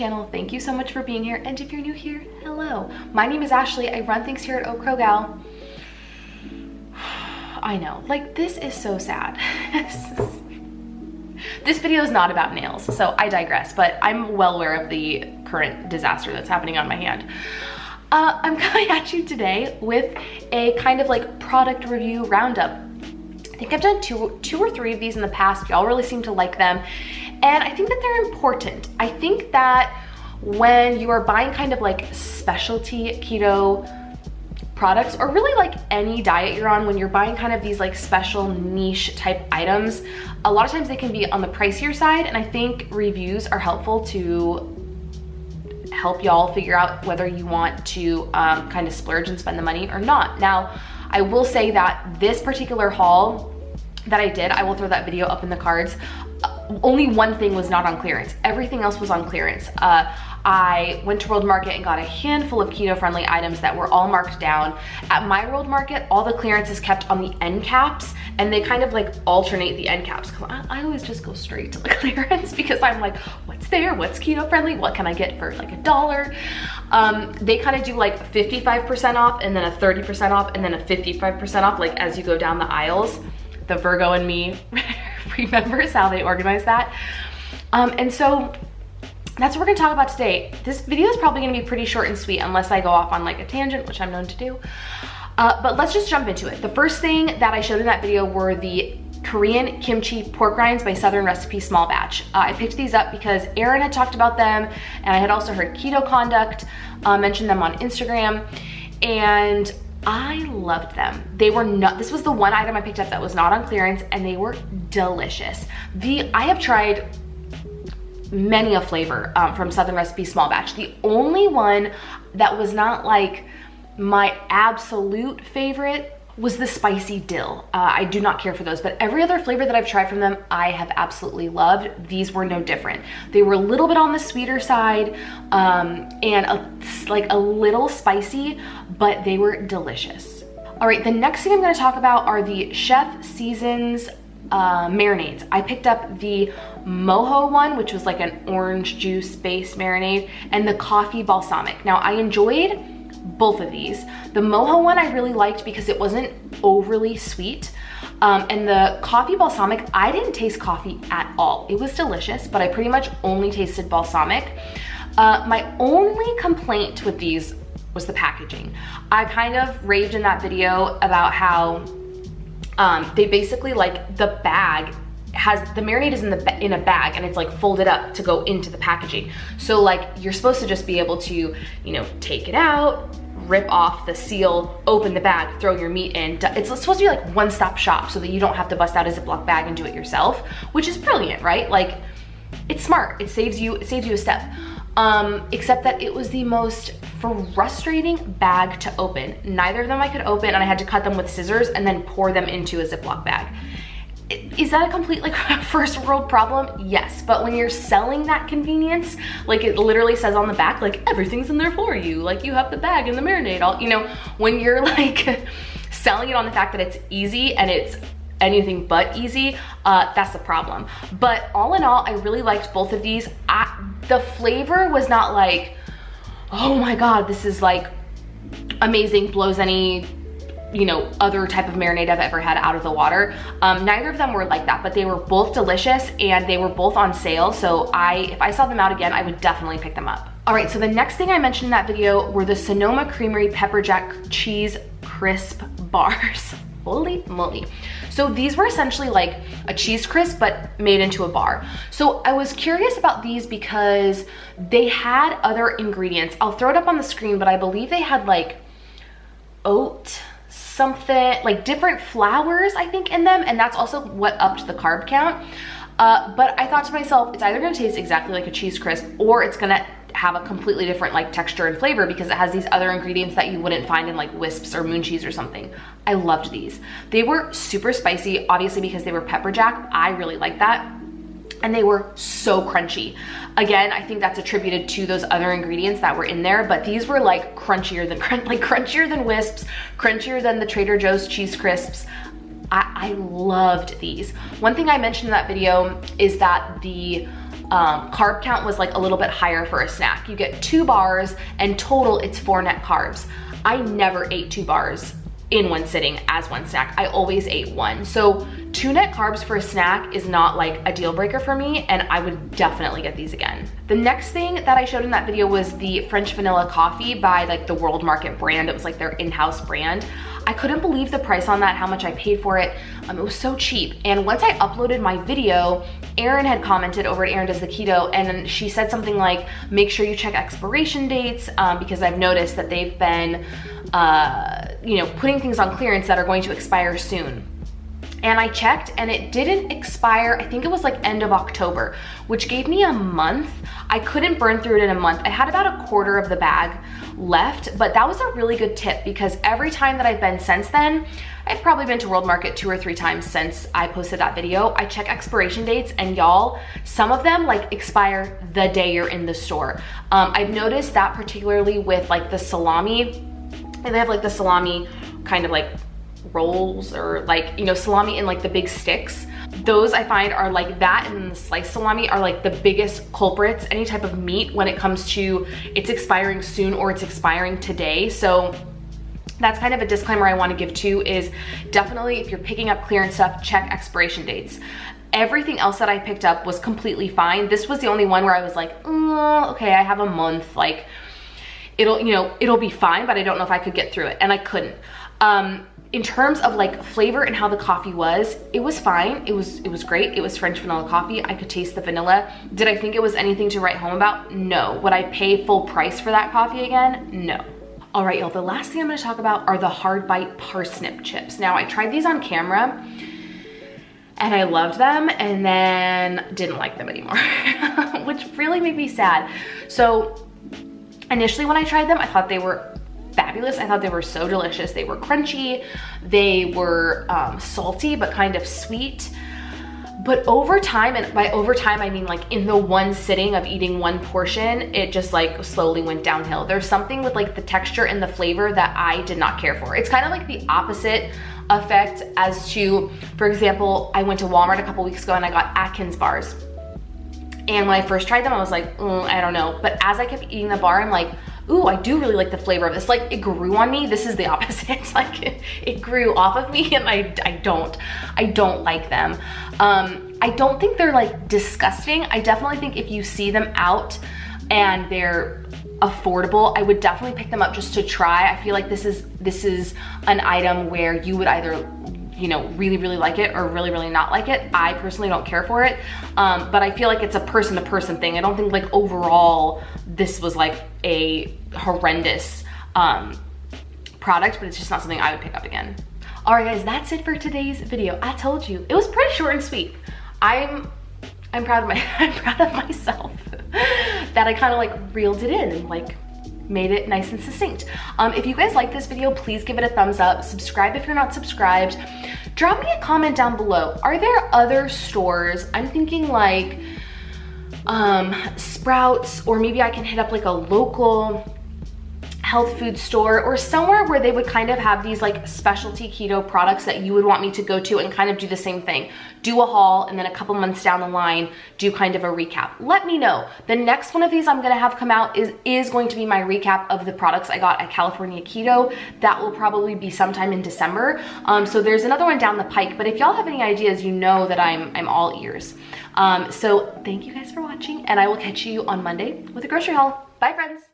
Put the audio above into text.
channel, thank you so much for being here. And if you're new here, hello. My name is Ashley. I run things here at Oak Crow Gal. I know, like, this is so sad. This video is not about nails, so I digress, but I'm well aware of the current disaster that's happening on my hand. I'm coming at you today with a kind of like product review roundup. I think I've done two or three of these in the past. Y'all really seem to like them. And I think that they're important. I think that when you are buying kind of like specialty keto products, or really like any diet you're on, when you're buying kind of these like special niche type items, a lot of times they can be on the pricier side. And I think reviews are helpful to help y'all figure out whether you want to kind of splurge and spend the money or not. Now, I will say that this particular haul that I did, I will throw that video up in the cards. Only one thing was not on clearance. Everything else was on clearance. I went to World Market and got a handful of keto-friendly items that were all marked down. At my World Market, all the clearance is kept on the end caps, and they kind of like alternate the end caps. I always just go straight to the clearance because I'm like, what's there? What's keto-friendly? What can I get for like $1? They kind of do like 55% off, and then a 30% off, and then a 55% off, like as you go down the aisles. The Virgo in me remembers how they organize that. And so that's what we're gonna talk about today. This video is probably gonna be pretty short and sweet unless I go off on like a tangent, which I'm known to do. But let's just jump into it. The first thing that I showed in that video were the Korean kimchi pork rinds by Southern Recipe Small Batch. I picked these up because Erin had talked about them, and I had also heard Keto Conduct mention them on Instagram, and I loved them. They were not, this was the one item I picked up that was not on clearance, and they were delicious. I have tried many a flavor from Southern Recipe Small Batch. The only one that was not like my absolute favorite was the spicy dill. I do not care for those, but every other flavor that I've tried from them, I have absolutely loved. These were no different. They were a little bit on the sweeter side and like a little spicy, but they were delicious. All right, the next thing I'm gonna talk about are the Chef Seasons marinades. I picked up the mojo one, which was like an orange juice based marinade, and the coffee balsamic. Now, I enjoyed both of these. The mojo one I really liked because it wasn't overly sweet. And the coffee balsamic, I didn't taste coffee at all. It was delicious, but I pretty much only tasted balsamic. My only complaint with these was the packaging. I kind of raved in that video about how they basically, like, the bag has, the marinade is in a bag, and it's like folded up to go into the packaging. So like, you're supposed to just be able to, you know, take it out, rip off the seal, open the bag, throw your meat in. It's supposed to be like one-stop shop so that you don't have to bust out a Ziploc bag and do it yourself, which is brilliant, right? Like, it's smart. It saves you a step. Except that it was the most frustrating bag to open. Neither of them I could open, and I had to cut them with scissors and then pour them into a Ziploc bag. Is that a complete like first world problem? Yes, but when you're selling that convenience, like it literally says on the back, like everything's in there for you, like you have the bag and the marinade, all, you know, when you're like selling it on the fact that it's easy and it's anything but easy, that's the problem. But all in all, I really liked both of these. The flavor was not like, oh my God, this is like amazing, blows any, you know, other type of marinade I've ever had out of the water. Neither of them were like that, but they were both delicious, and they were both on sale. So if I saw them out again, I would definitely pick them up. All right, so the next thing I mentioned in that video were the Sonoma Creamery Pepper Jack Cheese Crisp Bars. Holy moly. So these were essentially like a cheese crisp, but made into a bar. So I was curious about these because they had other ingredients. I'll throw it up on the screen, but I believe they had like oat, something like different flours, I think, in them, and that's also what upped the carb count. But I thought to myself, it's either gonna taste exactly like a cheese crisp, or it's gonna have a completely different like texture and flavor because it has these other ingredients that you wouldn't find in like Wisps or Moon Cheese or something. I loved these. They were super spicy, obviously because they were pepper jack. I really like that. And they were so crunchy. Again, I think that's attributed to those other ingredients that were in there, but these were like crunchier than Wisps, crunchier than the Trader Joe's cheese crisps. I loved these. One thing I mentioned in that video is that the carb count was like a little bit higher for a snack. You get 2 bars and total it's 4 net carbs. I never ate 2 bars in one sitting as one snack. I always ate 1. So 2 net carbs for a snack is not like a deal breaker for me, and I would definitely get these again. The next thing that I showed in that video was the French vanilla coffee by like the World Market brand. It was like their in-house brand. I couldn't believe the price on that, how much I paid for it. It was so cheap. And once I uploaded my video, Erin had commented over at Erin Does the Keto, and she said something like, make sure you check expiration dates, because I've noticed that they've been, you know, putting things on clearance that are going to expire soon. And I checked and it didn't expire. I think it was like end of October, which gave me a month. I couldn't burn through it in a month. I had about a quarter of the bag left, but that was a really good tip because every time that I've been since then, I've probably been to World Market 2 or 3 times since I posted that video. I check expiration dates, and y'all, some of them like expire the day you're in the store. I've noticed that particularly with like the salami. They have like the salami kind of like rolls, or like, you know, salami in like the big sticks. Those I find are like that, and the sliced salami are like the biggest culprits, any type of meat, when it comes to it's expiring soon or it's expiring today. So that's kind of a disclaimer I want to give too, is definitely if you're picking up clearance stuff, check expiration dates. Everything else that I picked up was completely fine. This was the only one where I was like, okay, I have a month, like it'll, you know, it'll be fine, but I don't know if I could get through it, and I couldn't. In terms of like flavor and how the coffee was, it was fine. It was great. It was French vanilla coffee. I could taste the vanilla. Did I think it was anything to write home about? No. Would I pay full price for that coffee again? No. All right, y'all, the last thing I'm gonna talk about are the Hardbite parsnip chips. Now, I tried these on camera and I loved them and then didn't like them anymore, which really made me sad. So initially when I tried them, I thought they were fabulous. I thought they were so delicious. They were crunchy, they were salty, but kind of sweet. But over time, and by over time, I mean like in the one sitting of eating one portion, it just like slowly went downhill. There's something with like the texture and the flavor that I did not care for. It's kind of like the opposite effect as to, for example, I went to Walmart a couple weeks ago and I got Atkins bars. And when I first tried them, I was like, I don't know. But as I kept eating the bar, I'm like, ooh, I do really like the flavor of this. Like, it grew on me. This is the opposite. It's like it grew off of me, and I don't like them. I don't think they're like disgusting. I definitely think if you see them out and they're affordable, I would definitely pick them up just to try. I feel like this is an item where you would either, you know, really like it or really not like it. I personally don't care for it, but I feel like it's a person to person thing. I don't think like overall this was like a horrendous product, but it's just not something I would pick up again. All right, guys, that's it for today's video. I told you it was pretty short and sweet. I'm proud of I'm proud of myself that I kind of like reeled it in and like made it nice and succinct. If you guys like this video, please give it a thumbs up. Subscribe if you're not subscribed. Drop me a comment down below. Are there other stores? I'm thinking like Sprouts, or maybe I can hit up like a local health food store or somewhere where they would kind of have these like specialty keto products that you would want me to go to and kind of do the same thing. Do a haul, and then a couple months down the line, do kind of a recap. Let me know. The next one of these I'm gonna have come out is going to be my recap of the products I got at California Keto. That will probably be sometime in December. So there's another one down the pike, but if y'all have any ideas, you know that I'm all ears. So thank you guys for watching, and I will catch you on Monday with a grocery haul. Bye, friends.